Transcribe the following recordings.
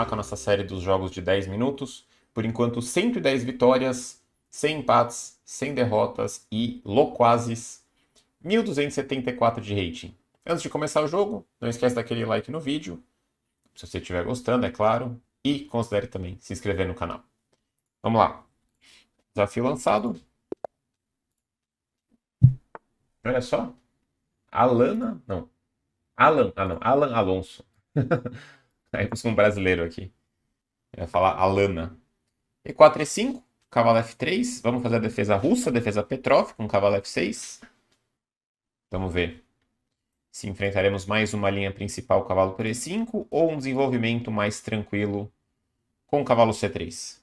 continuar com a nossa série dos jogos de 10 minutos. Por enquanto, 110 vitórias, 100 empates, 100 derrotas e loquazes, 1274 de rating. Antes de começar o jogo, não esquece daquele like no vídeo, se você estiver gostando, é claro, e considere também se inscrever no canal. Vamos lá. Desafio lançado. Olha só. Alana, não. Não. Alan Alonso. Aí eu um brasileiro aqui. Eu ia falar Alana. E4, E5, cavalo F3. Vamos fazer a defesa russa, defesa Petrov com cavalo F6. Vamos ver se enfrentaremos mais uma linha principal, cavalo por E5, ou um desenvolvimento mais tranquilo com cavalo C3.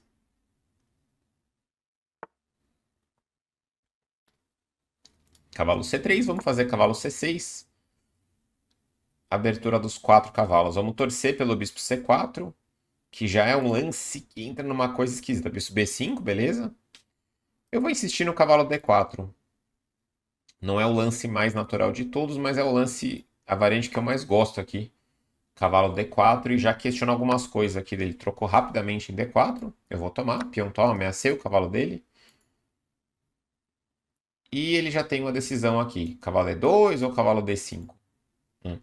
Cavalo C3, vamos fazer cavalo C6. Abertura dos 4 cavalos. Vamos torcer pelo bispo C4, que já é um lance que entra numa coisa esquisita. Bispo B5, beleza? Eu vou insistir no cavalo D4. Não é o lance mais natural de todos, mas é o lance, a variante que eu mais gosto aqui. Cavalo D4 e já questiono algumas coisas aqui dele. Trocou rapidamente em D4. Eu vou tomar. Peão toma, ameacei o cavalo dele. E ele já tem uma decisão aqui. Cavalo E2 ou cavalo D5?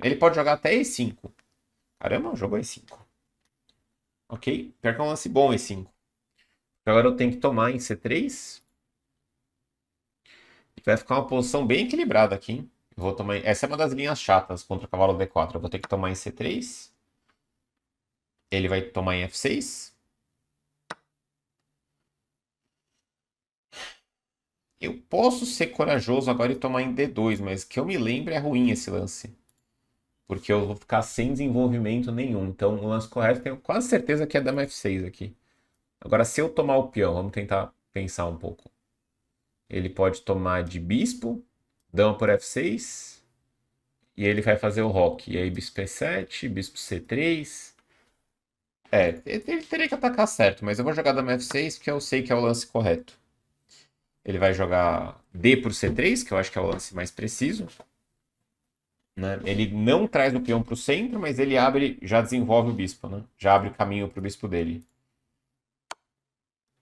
Ele pode jogar até E5. Caramba, jogou E5. Ok, pior que é um lance bom E5. Agora eu tenho que tomar em C3. Vai ficar uma posição bem equilibrada aqui, hein? Eu vou tomar... Essa é uma das linhas chatas contra o cavalo D4. Eu vou ter que tomar em C3. Ele vai tomar em F6. Eu posso ser corajoso agora e tomar em D2, mas que eu me lembre é ruim esse lance. Porque eu vou ficar sem desenvolvimento nenhum. Então o lance correto tenho quase certeza que é dama F6 aqui. Agora se eu tomar o peão, vamos tentar pensar um pouco. Ele pode tomar de bispo, dama por F6, e ele vai fazer o roque. E aí bispo E7, bispo C3. Ele teria que atacar certo, mas eu vou jogar dama F6 porque eu sei que é o lance correto. Ele vai jogar D por C3, que eu acho que é o lance mais preciso. Né? Ele não traz o peão para o centro, mas ele abre, já desenvolve o bispo, né? Já abre o caminho para o bispo dele.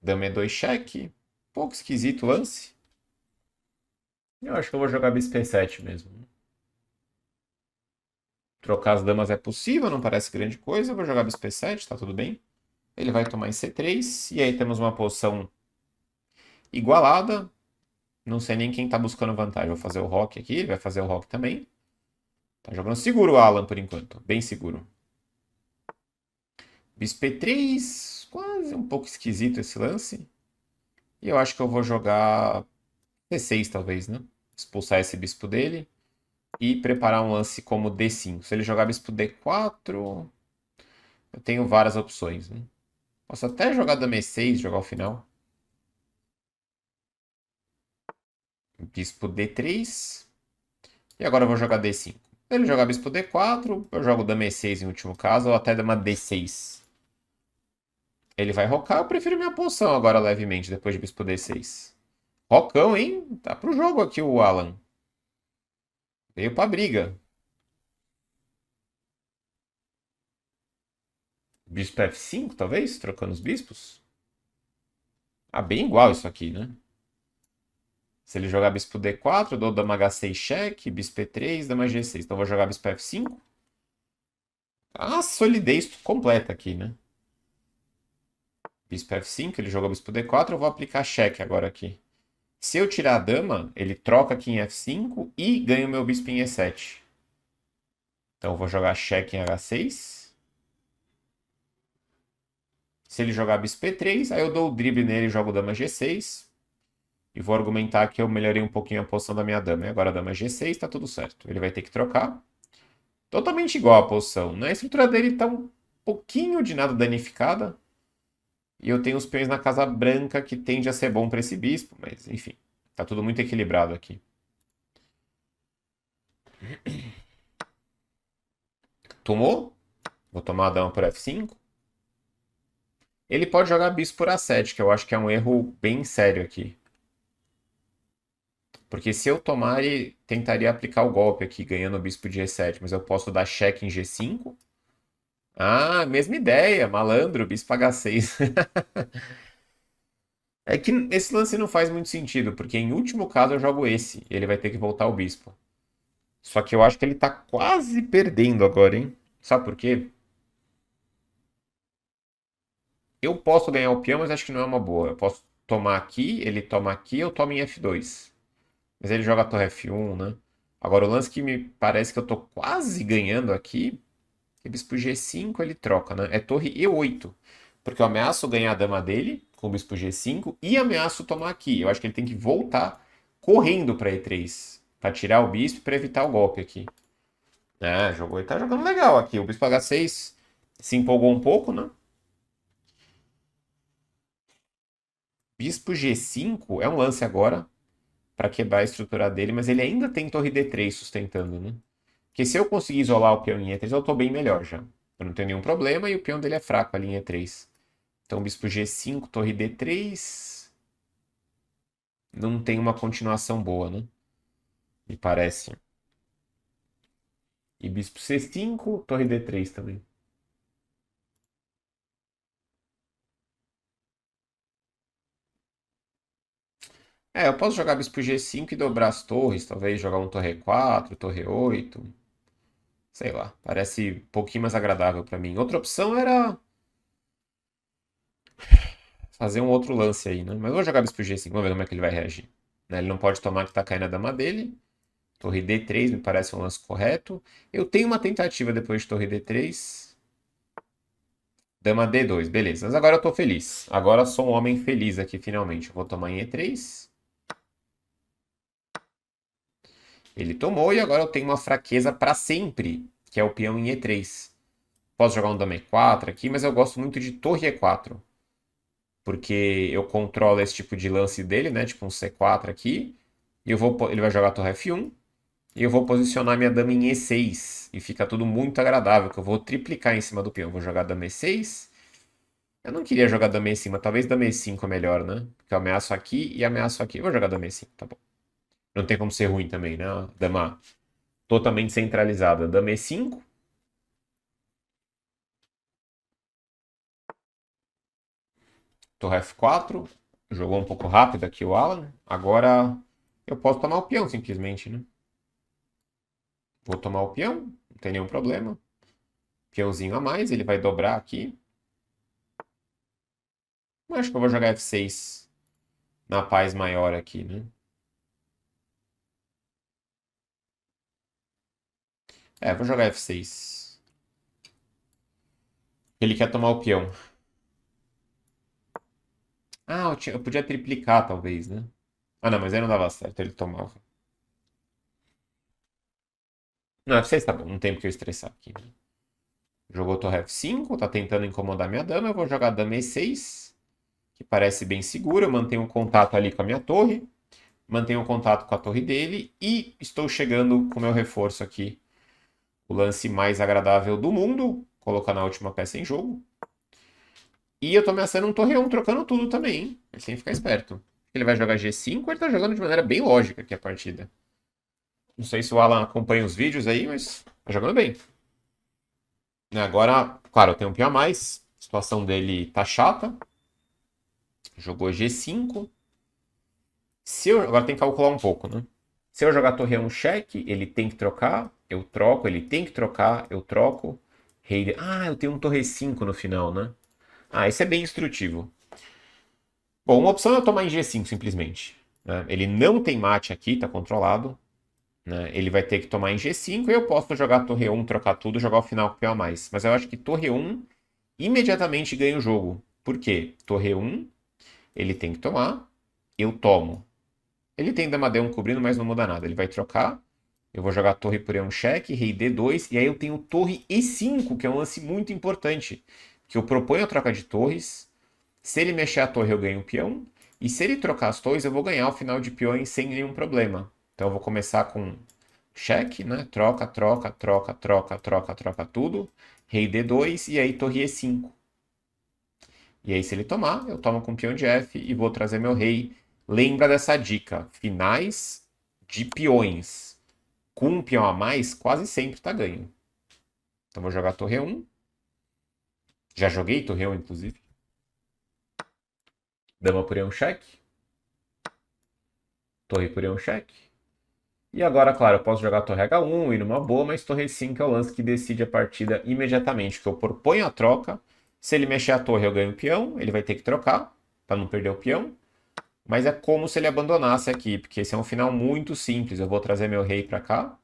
Dama E2 cheque. Pouco esquisito o lance. Eu acho que eu vou jogar bispo E7 mesmo. Trocar as damas é possível, não parece grande coisa. Eu vou jogar bispo E7, tá tudo bem. Ele vai tomar em C3. E aí temos uma posição igualada. Não sei nem quem tá buscando vantagem. Vou fazer o roque aqui, ele vai fazer o roque também. Tá jogando seguro o Alan por enquanto. Bem seguro. Bispo E3. Quase um pouco esquisito esse lance. E eu acho que eu vou jogar C6 talvez, né? Expulsar esse bispo dele. E preparar um lance como D5. Se ele jogar bispo D4... Eu tenho várias opções, né? Posso até jogar dama E6, jogar o final. Bispo D3. E agora eu vou jogar D5. Se ele jogar bispo D4, eu jogo dama E6 em último caso, ou até dama D6. Ele vai rocar, eu prefiro minha posição agora levemente, depois de bispo D6. Rocão, hein? Tá pro jogo aqui o Alan. Veio pra briga. Bispo F5, talvez? Trocando os bispos? Ah, bem igual isso aqui, né? Se ele jogar bispo D4, eu dou dama H6 cheque, bispo E3, dama G6. Então eu vou jogar bispo F5. Ah, solidez completa aqui, né? Bispo F5, ele jogou bispo D4, eu vou aplicar cheque agora aqui. Se eu tirar a dama, ele troca aqui em F5 e ganha o meu bispo em E7. Então eu vou jogar cheque em H6. Se ele jogar bispo E3, aí eu dou o drible nele e jogo dama G6. E vou argumentar que eu melhorei um pouquinho a posição da minha dama. E agora a dama G6, tá tudo certo. Ele vai ter que trocar. Totalmente igual a posição, né? A estrutura dele tá um pouquinho de nada danificada. E eu tenho os peões na casa branca que tende a ser bom para esse bispo, mas enfim, tá tudo muito equilibrado aqui. Tomou? Vou tomar a dama por F5. Ele pode jogar bispo por A7, que eu acho que é um erro bem sério aqui. Porque se eu tomar, ele tentaria aplicar o golpe aqui, ganhando o bispo de E7, mas eu posso dar cheque em G5. Ah, mesma ideia, malandro, bispo H6. É que esse lance não faz muito sentido, porque em último caso eu jogo esse, e ele vai ter que voltar o bispo. Só que eu acho que ele tá quase perdendo agora, hein? Sabe por quê? Eu posso ganhar o peão, mas acho que não é uma boa. Eu posso tomar aqui, ele toma aqui, eu tomo em F2. Mas ele joga a torre F1, né? Agora o lance que me parece que eu tô quase ganhando aqui, é bispo G5 ele troca, né? É torre E8. Porque eu ameaço ganhar a dama dele com o bispo G5 e ameaço tomar aqui. Eu acho que ele tem que voltar correndo para E3. Para tirar o bispo para evitar o golpe aqui. É, jogou e tá jogando legal aqui. O bispo H6 se empolgou um pouco, né? Bispo G5 é um lance agora para quebrar a estrutura dele, mas ele ainda tem torre D3 sustentando, né? Porque se eu conseguir isolar o peão em E3, eu tô bem melhor já. Eu não tenho nenhum problema e o peão dele é fraco ali em E3. Então, bispo G5, torre D3. Não tem uma continuação boa, né? Me parece. E bispo C5, torre D3 também. É, eu posso jogar bispo G5 e dobrar as torres. Talvez jogar um torre E4, torre E8. Sei lá. Parece um pouquinho mais agradável pra mim. Outra opção era fazer um outro lance aí, né? Mas eu vou jogar bispo G5. Vamos ver como é que ele vai reagir. Né, ele não pode tomar que tá caindo a dama dele. Torre D3 me parece um lance correto. Eu tenho uma tentativa depois de torre D3. Dama D2, beleza. Mas agora eu tô feliz. Agora sou um homem feliz aqui, finalmente. Eu vou tomar em E3. Ele tomou e agora eu tenho uma fraqueza para sempre, que é o peão em E3. Posso jogar um dama E4 aqui, mas eu gosto muito de torre E4. Porque eu controlo esse tipo de lance dele, né? Tipo um C4 aqui. E ele vai jogar torre F1. E eu vou posicionar minha dama em E6. E fica tudo muito agradável, que eu vou triplicar em cima do peão. Vou jogar dama E6. Eu não queria jogar dama E cima, talvez dama E5 é melhor, né? Porque eu ameaço aqui e ameaço aqui. Eu vou jogar dama E5, tá bom. Não tem como ser ruim também, né? Dama totalmente centralizada. Dama E5, torre F4. Jogou um pouco rápido aqui o Alan. Agora eu posso tomar o peão simplesmente, né? Vou tomar o peão, não tem nenhum problema. Peãozinho a mais, ele vai dobrar aqui. Eu acho que eu vou jogar F6 na paz maior aqui, né? É, vou jogar F6. Ele quer tomar o peão. Ah, eu podia triplicar, talvez, né? Ah, não, mas aí não dava certo, ele tomava. Não, F6 tá bom, não tem porque eu estressar aqui, né? Jogou torre F5, tá tentando incomodar minha dama. Eu vou jogar dama E6, que parece bem seguro. Eu mantenho um contato ali com a minha torre. Mantenho um contato com a torre dele. E estou chegando com o meu reforço aqui. O lance mais agradável do mundo. Colocando a última peça em jogo. E eu tô ameaçando um torre 1, trocando tudo também, hein? Ele tem que ficar esperto. Ele vai jogar G5, ele tá jogando de maneira bem lógica aqui a partida. Não sei se o Alan acompanha os vídeos aí, mas tá jogando bem. Agora, claro, eu tenho um peão a mais. A situação dele tá chata. Jogou G5. Agora tem que calcular um pouco, né? Se eu jogar torre 1 cheque, ele tem que trocar. Eu troco, ele tem que trocar. Eu troco. Ah, eu tenho um torre 5 no final, né? Ah, esse é bem instrutivo. Bom, uma opção é eu tomar em G5 simplesmente. Né? Ele não tem mate aqui, tá controlado. Né? Ele vai ter que tomar em G5 e eu posso jogar torre 1, trocar tudo, jogar o final com o peão a mais. Mas eu acho que torre 1 imediatamente ganha o jogo. Por quê? Torre 1, ele tem que tomar, eu tomo. Ele tem dama D1 cobrindo, mas não muda nada. Ele vai trocar, eu vou jogar torre por E1 cheque, rei D2, e aí eu tenho torre E5, que é um lance muito importante. Que eu proponho a troca de torres. Se ele mexer a torre, eu ganho o peão. E se ele trocar as torres, eu vou ganhar o final de peões sem nenhum problema. Então eu vou começar com cheque, né? Troca, troca, troca, troca, troca, troca tudo. Rei D2 e aí torre E5. E aí, se ele tomar, eu tomo com peão de F e vou trazer meu rei. Lembra dessa dica: finais de peões com um peão a mais quase sempre tá ganho. Então vou jogar torre 1. Já joguei torre 1, inclusive. Dama por E1 cheque. Torre por E1 cheque. E agora, claro, eu posso jogar torre H1, ir numa boa, mas torre 5 é o lance que decide a partida imediatamente, que eu proponho a troca. Se ele mexer a torre, eu ganho o peão, ele vai ter que trocar, para não perder o peão. Mas é como se ele abandonasse aqui, porque esse é um final muito simples. Eu vou trazer meu rei para cá.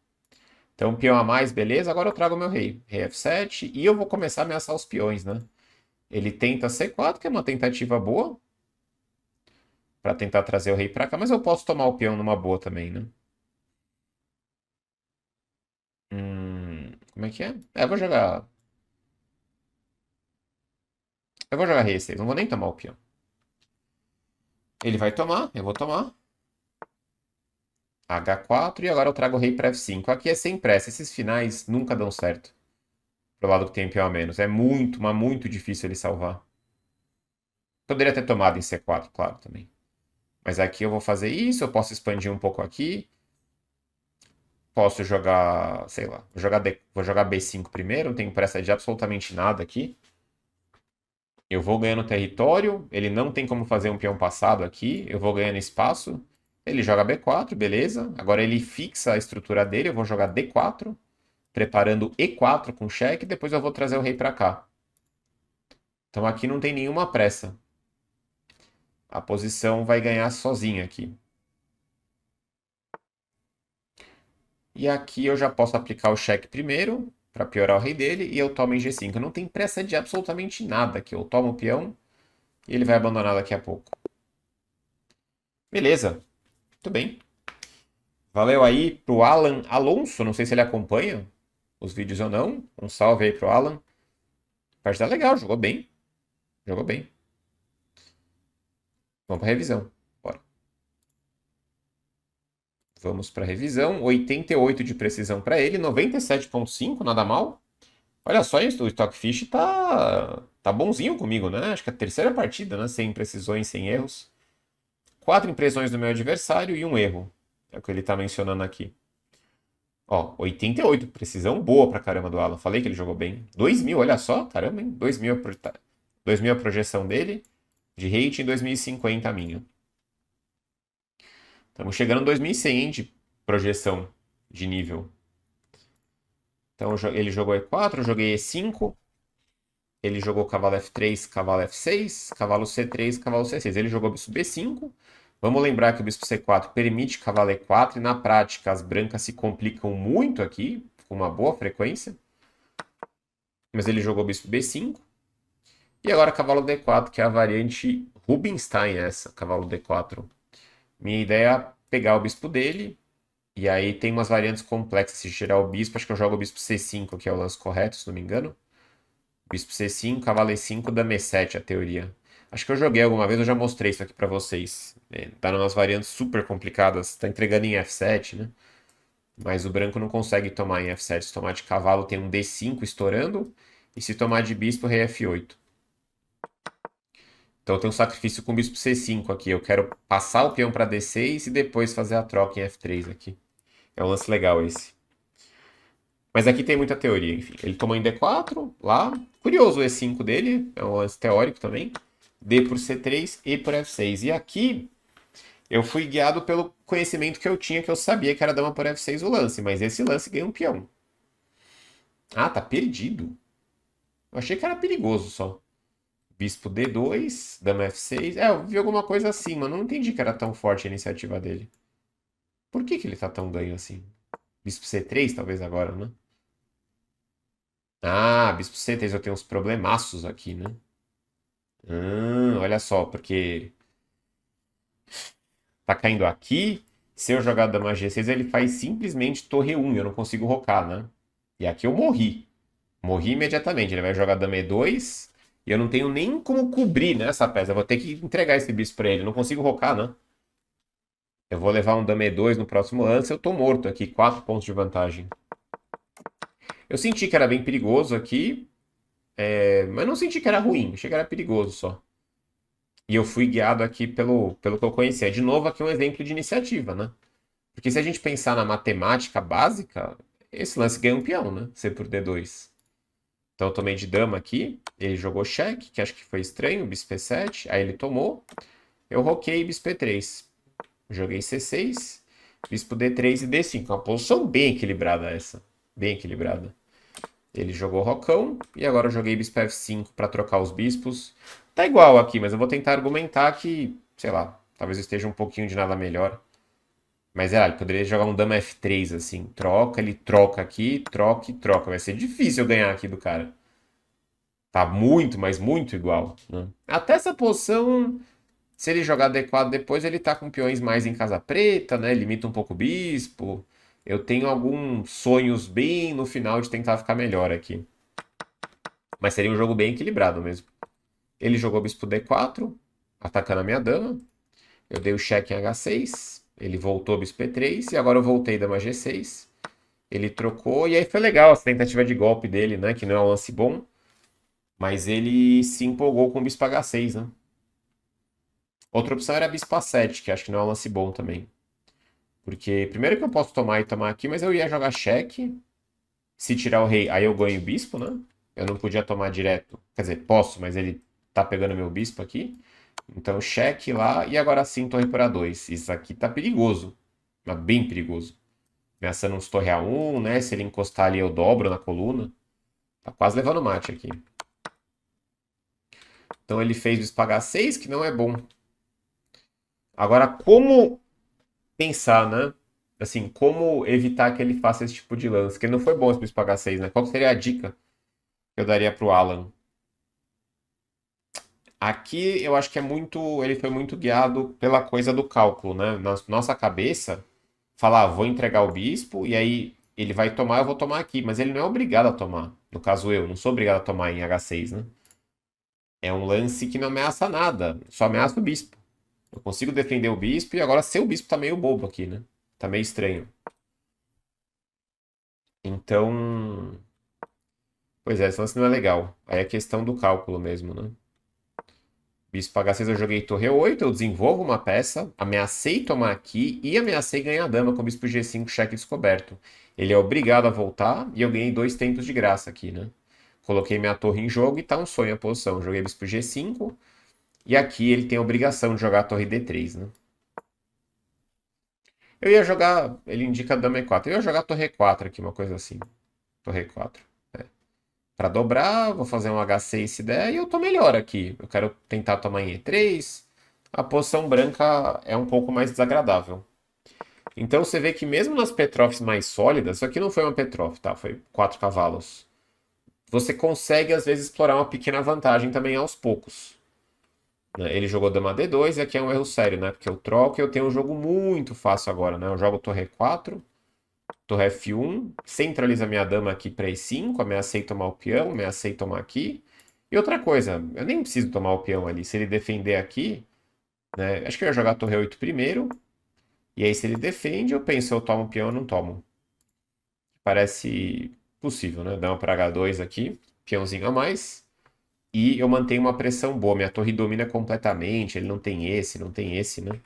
Então, peão a mais, beleza. Agora eu trago meu rei. Rei F7 e eu vou começar a ameaçar os peões, né? Ele tenta C4, que é uma tentativa boa, para tentar trazer o rei para cá, mas eu posso tomar o peão numa boa também, né? Como é que é? Eu vou jogar. Eu vou jogar rei E6, não vou nem tomar o peão. Ele vai tomar, eu vou tomar. H4 e agora eu trago o rei para F5. Aqui é sem pressa, esses finais nunca dão certo. Pro lado que tem peão a menos. É muito, mas muito difícil ele salvar. Poderia ter tomado em C4, claro, também. Mas aqui eu vou fazer isso, eu posso expandir um pouco aqui. Posso jogar, sei lá, vou jogar B5 primeiro, não tenho pressa de absolutamente nada aqui. Eu vou ganhando território, ele não tem como fazer um peão passado aqui, eu vou ganhando espaço. Ele joga B4, beleza. Agora ele fixa a estrutura dele, eu vou jogar D4, preparando E4 com cheque, depois eu vou trazer o rei para cá. Então aqui não tem nenhuma pressa. A posição vai ganhar sozinha aqui. E aqui eu já posso aplicar o cheque primeiro, para piorar o rei dele, e eu tomo em G5. Não tem pressa de absolutamente nada aqui. Eu tomo o peão e ele vai abandonar daqui a pouco. Beleza, muito bem. Valeu aí pro Alan Alonso, não sei se ele acompanha os vídeos ou não. Um salve aí pro Alan. Partida legal, jogou bem. Jogou bem. Vamos pra revisão. Bora. Vamos pra revisão. 88 de precisão para ele, 97,5, nada mal. Olha só isso, o Stockfish tá bonzinho comigo, né? Acho que é a terceira partida, né? Sem imprecisões, sem erros. 4 impressões do meu adversário e um erro. É o que ele tá mencionando aqui. Ó, 88, precisão boa pra caramba do Alan. Falei que ele jogou bem. 2.000, olha só, caramba, hein? 2.000, 2.000 a projeção dele. De rating, 2.050 a minha. Estamos chegando em 2.100, hein, de projeção de nível. Então ele jogou E4, eu joguei E5. Ele jogou cavalo F3, cavalo F6, cavalo C3, cavalo C6. Ele jogou bispo B5. Vamos lembrar que o bispo C4 permite cavalo E4 e na prática as brancas se complicam muito aqui, com uma boa frequência. Mas ele jogou bispo B5. E agora cavalo D4, que é a variante Rubinstein essa, cavalo D4. Minha ideia é pegar o bispo dele. E aí tem umas variantes complexas. Se tirar o bispo, acho que eu jogo o bispo C5, que é o lance correto, se não me engano. Bispo C5, cavalo E5, dama E7, a teoria. Acho que eu joguei alguma vez, eu já mostrei isso aqui pra vocês. Tá umas variantes super complicadas. Tá entregando em F7, né? Mas o branco não consegue tomar em F7. Se tomar de cavalo, tem um D5 estourando. E se tomar de bispo, rei F8. Então eu tenho um sacrifício com o bispo C5 aqui. Eu quero passar o peão para D6 e depois fazer a troca em F3 aqui. É um lance legal esse. Mas aqui tem muita teoria, enfim. Ele tomou em D4, lá. Curioso o E5 dele, é um lance teórico também. D por C3, E por F6. E aqui eu fui guiado pelo conhecimento que eu tinha, que eu sabia que era dama por F6 o lance, mas esse lance ganha um peão. Ah, tá perdido. Eu achei que era perigoso só. Bispo D2, dama F6. É, eu vi alguma coisa assim, mas não entendi que era tão forte a iniciativa dele. Por que que ele tá tão ganho assim? Bispo C3, talvez agora, né? Ah, bispo C3, eu tenho uns problemaços aqui, né? Olha só, porque tá caindo aqui. Se eu jogar dama G6, ele faz simplesmente torre 1, eu não consigo rocar, né? E aqui eu morri. Morri imediatamente. Ele vai jogar dama E2 e eu não tenho nem como cobrir, né, essa peça. Eu vou ter que entregar esse bispo pra ele. Eu não consigo rocar, né? Eu vou levar um dama E2 no próximo lance. Eu tô morto aqui. 4 pontos de vantagem. Eu senti que era bem perigoso aqui, mas não senti que era ruim. Achei que era perigoso só. E eu fui guiado aqui pelo que eu conhecia. De novo, aqui um exemplo de iniciativa, né? Porque se a gente pensar na matemática básica, esse lance ganha um peão, né? C por D2. Então eu tomei de dama aqui, ele jogou cheque, que acho que foi estranho, bispo E7, aí ele tomou, eu roquei bispo E3. Joguei C6, bispo D3 e D5. Uma posição bem equilibrada essa, bem equilibrada. Ele jogou rocão e agora eu joguei bispo F5 para trocar os bispos. Tá igual aqui, mas eu vou tentar argumentar que, sei lá, talvez eu esteja um pouquinho de nada melhor. Mas ele poderia jogar um dama F3 assim, troca, ele troca aqui, troca e troca. Vai ser difícil eu ganhar aqui do cara. Tá muito, mas muito igual, né? Até essa posição, se ele jogar D4 depois, ele tá com peões mais em casa preta, né? Limita um pouco o bispo. Eu tenho alguns sonhos bem no final de tentar ficar melhor aqui. Mas seria um jogo bem equilibrado mesmo. Ele jogou bispo D4, atacando a minha dama. Eu dei o cheque em H6. Ele voltou bispo E3. E agora eu voltei dama G6. Ele trocou. E aí foi legal essa tentativa de golpe dele, né? Que não é um lance bom. Mas ele se empolgou com o bispo H6, né? Outra opção era bispo A7, que acho que não é um lance bom também. Porque primeiro que eu posso tomar e tomar aqui, mas eu ia jogar cheque. Se tirar o rei, aí eu ganho o bispo, né? Eu não podia tomar direto. Quer dizer, posso, mas ele tá pegando meu bispo aqui. Então cheque lá e agora sim torre por A2. Isso aqui tá perigoso. Mas bem perigoso. Ameaçando uns torre A1, né? Se ele encostar ali eu dobro na coluna. Tá quase levando mate aqui. Então ele fez bispo H6, que não é bom. Agora, como pensar, né? Assim, como evitar que ele faça esse tipo de lance? Que não foi bom esse bispo H6, né? Qual seria a dica que eu daria pro Alan? Aqui eu acho que é muito. Ele foi muito guiado pela coisa do cálculo, né? Na nossa cabeça, falar, vou entregar o bispo e aí ele vai tomar, eu vou tomar aqui. Mas ele não é obrigado a tomar. No caso, eu não sou obrigado a tomar em H6, né? É um lance que não ameaça nada, só ameaça o bispo. Eu consigo defender o bispo e agora seu bispo tá meio bobo aqui, né? Tá meio estranho. Então. Pois é, esse lance não é legal. Aí é questão do cálculo mesmo, né? Bispo H6 eu joguei torre 8, eu desenvolvo uma peça, ameacei tomar aqui e ameacei ganhar a dama com o bispo G5 cheque descoberto. Ele é obrigado a voltar e eu ganhei 2 tempos de graça aqui, né? Coloquei minha torre em jogo e tá um sonho a posição. Joguei bispo G5 e aqui ele tem a obrigação de jogar a torre D3, né? Eu ia jogar, ele indica dama E4, eu ia jogar torre E4 aqui, uma coisa assim. Torre E4. Para dobrar, vou fazer um H6 se der, e eu tô melhor aqui. Eu quero tentar tomar em E3. A posição branca é um pouco mais desagradável. Então você vê que mesmo nas Petrófs mais sólidas, isso aqui não foi uma Petrof, tá? Foi 4 cavalos. Você consegue, às vezes, explorar uma pequena vantagem também aos poucos. Né? Ele jogou dama D2 e aqui é um erro sério, né? Porque eu troco e eu tenho um jogo muito fácil agora, né? Eu jogo torre E4, torre F1, centraliza minha dama aqui para E5, ameacei tomar o peão, ameacei tomar aqui. E outra coisa, eu nem preciso tomar o peão ali. Se ele defender aqui, né? Acho que eu ia jogar torre 8 primeiro. E aí, se ele defende, eu penso, eu tomo o peão ou não tomo. Parece possível, né? Dama para H2 aqui, peãozinho a mais. E eu mantenho uma pressão boa. Minha torre domina completamente. Ele não tem esse, não tem esse, né?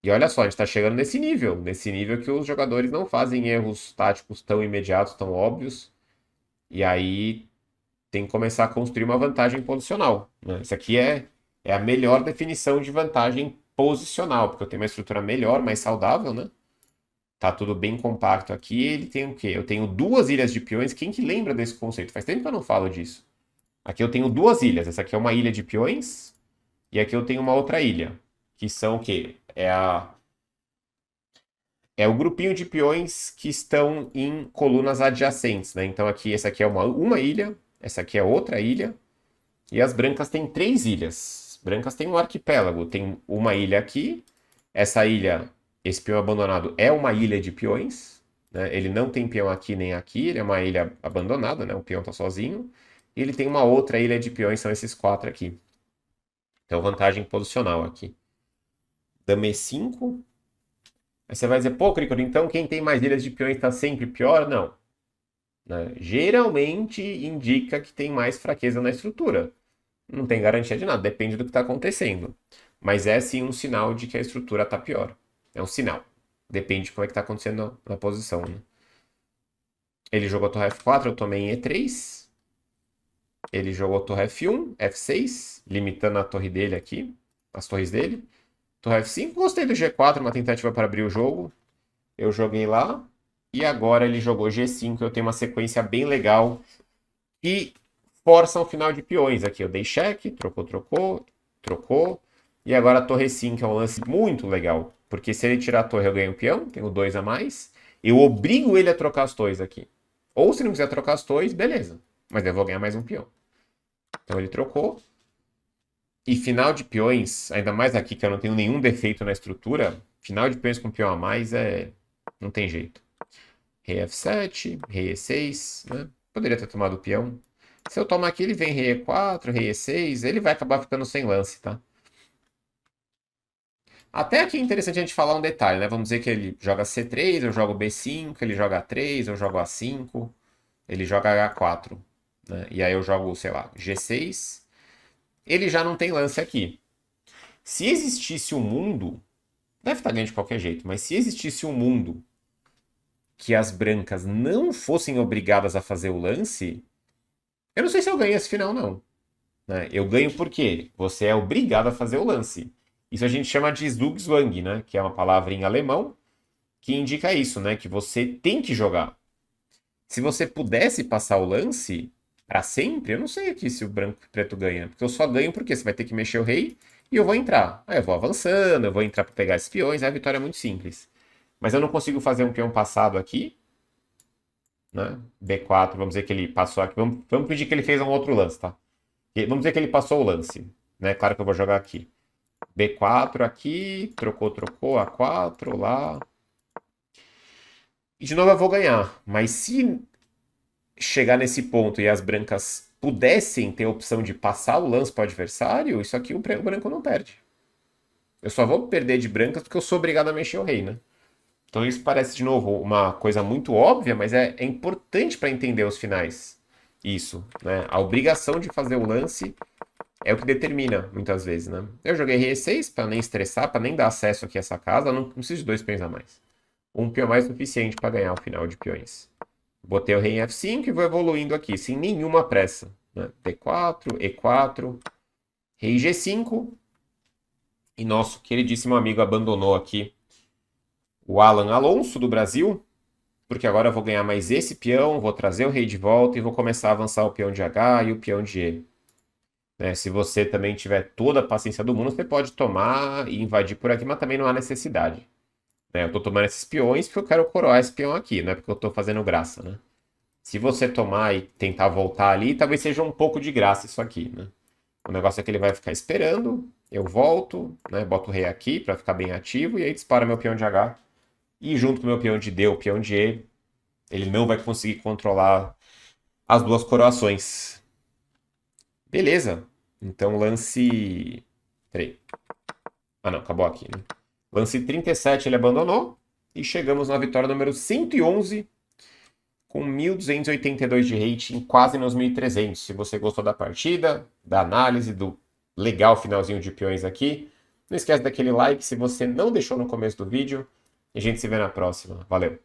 E olha só, a gente está chegando nesse nível que os jogadores não fazem erros táticos tão imediatos, tão óbvios, e aí tem que começar a construir uma vantagem posicional, né? Isso aqui é a melhor definição de vantagem posicional, porque eu tenho uma estrutura melhor, mais saudável, né? Tá tudo bem compacto aqui, ele tem o quê? Eu tenho 2 ilhas de peões, quem que lembra desse conceito? Faz tempo que eu não falo disso. Aqui eu tenho 2 ilhas, essa aqui é uma ilha de peões, e aqui eu tenho uma outra ilha, que são o quê? É o grupinho de peões que estão em colunas adjacentes, né? Então aqui, essa aqui é uma ilha, essa aqui é outra ilha, e as brancas têm 3 ilhas. Brancas têm um arquipélago, tem uma ilha aqui, essa ilha, esse peão abandonado é uma ilha de peões, né? Ele não tem peão aqui nem aqui, ele é uma ilha abandonada, né? O peão está sozinho. E ele tem uma outra ilha de peões, são esses 4 aqui. Então vantagem posicional aqui. Dama E5. Aí você vai dizer, pô, Cricor, então quem tem mais ilhas de peões está sempre pior? Não. Né? Geralmente indica que tem mais fraqueza na estrutura. Não tem garantia de nada, depende do que está acontecendo. Mas é sim um sinal de que a estrutura está pior. É um sinal. Depende de como é que está acontecendo na posição. Né? Ele jogou torre F4, eu tomei em E3. Ele jogou torre F1, F6, limitando a torre dele aqui, as torres dele. Torre F5, gostei do G4, uma tentativa para abrir o jogo. Eu joguei lá. E agora ele jogou G5, eu tenho uma sequência bem legal. E força um final de peões aqui. Eu dei cheque, trocou, trocou, trocou. E agora a torre 5 é um lance muito legal. Porque se ele tirar a torre, eu ganho um peão, tenho 2 a mais. Eu obrigo ele a trocar as torres aqui. Ou se não quiser trocar as torres, beleza. Mas eu vou ganhar mais um peão. Então ele trocou. E final de peões, ainda mais aqui que eu não tenho nenhum defeito na estrutura, final de peões com peão a mais não tem jeito. Rei F7, rei E6, né? Poderia ter tomado o peão. Se eu tomar aqui, ele vem rei E4, rei E6, ele vai acabar ficando sem lance, tá? Até aqui é interessante a gente falar um detalhe, né? Vamos dizer que ele joga C3, eu jogo B5, ele joga A3, eu jogo A5, ele joga H4, né? E aí eu jogo, sei lá, G6. Ele já não tem lance aqui. Se existisse um mundo, deve estar ganhando de qualquer jeito, mas se existisse um mundo que as brancas não fossem obrigadas a fazer o lance, eu não sei se eu ganho esse final, não. Né? Eu ganho porque você é obrigado a fazer o lance. Isso a gente chama de Zugzwang, né? Que é uma palavra em alemão que indica isso, né? Que você tem que jogar. Se você pudesse passar o lance para sempre, eu não sei aqui se o branco e o preto ganha. Porque eu só ganho porque você vai ter que mexer o rei e eu vou entrar. Aí eu vou avançando, eu vou entrar para pegar esses peões, aí a vitória é muito simples. Mas eu não consigo fazer um peão passado aqui. Né? B4, vamos dizer que ele passou aqui. Vamos pedir que ele fez um outro lance, tá? Vamos dizer que ele passou o lance. Né? Claro que eu vou jogar aqui. B4 aqui, trocou, trocou, A4 lá. E de novo eu vou ganhar. Mas se chegar nesse ponto e as brancas pudessem ter a opção de passar o lance para o adversário, isso aqui o branco não perde. Eu só vou perder de brancas porque eu sou obrigado a mexer o rei, né? Então isso parece, de novo, uma coisa muito óbvia, mas é importante para entender os finais. Isso, né? A obrigação de fazer o lance é o que determina, muitas vezes, né? Eu joguei rei E6 para nem estressar, para nem dar acesso aqui a essa casa. Eu não preciso de 2 peões a mais. Um peão mais suficiente para ganhar o final de peões. Botei o rei em F5 e vou evoluindo aqui, sem nenhuma pressa. Né? D4, E4, rei G5. E nosso queridíssimo amigo abandonou aqui o Alan Alonso do Brasil, porque agora eu vou ganhar mais esse peão, vou trazer o rei de volta e vou começar a avançar o peão de H e o peão de E. Né? Se você também tiver toda a paciência do mundo, você pode tomar e invadir por aqui, mas também não há necessidade. Né? Eu estou tomando esses peões porque eu quero coroar esse peão aqui, não é porque eu estou fazendo graça, né? Se você tomar e tentar voltar ali, talvez seja um pouco de graça isso aqui, né? O negócio é que ele vai ficar esperando, eu volto, né? Boto o rei aqui para ficar bem ativo e aí dispara meu peão de H. E junto com o meu peão de D, o peão de E, ele não vai conseguir controlar as duas coroações. Beleza. Então lance... Peraí. Ah não, acabou aqui, né? Lance 37 ele abandonou. E chegamos na vitória número 111 com 1.282 de rating, quase nos 1.300. Se você gostou da partida, da análise, do legal finalzinho de peões aqui, não esquece daquele like se você não deixou no começo do vídeo. E a gente se vê na próxima. Valeu!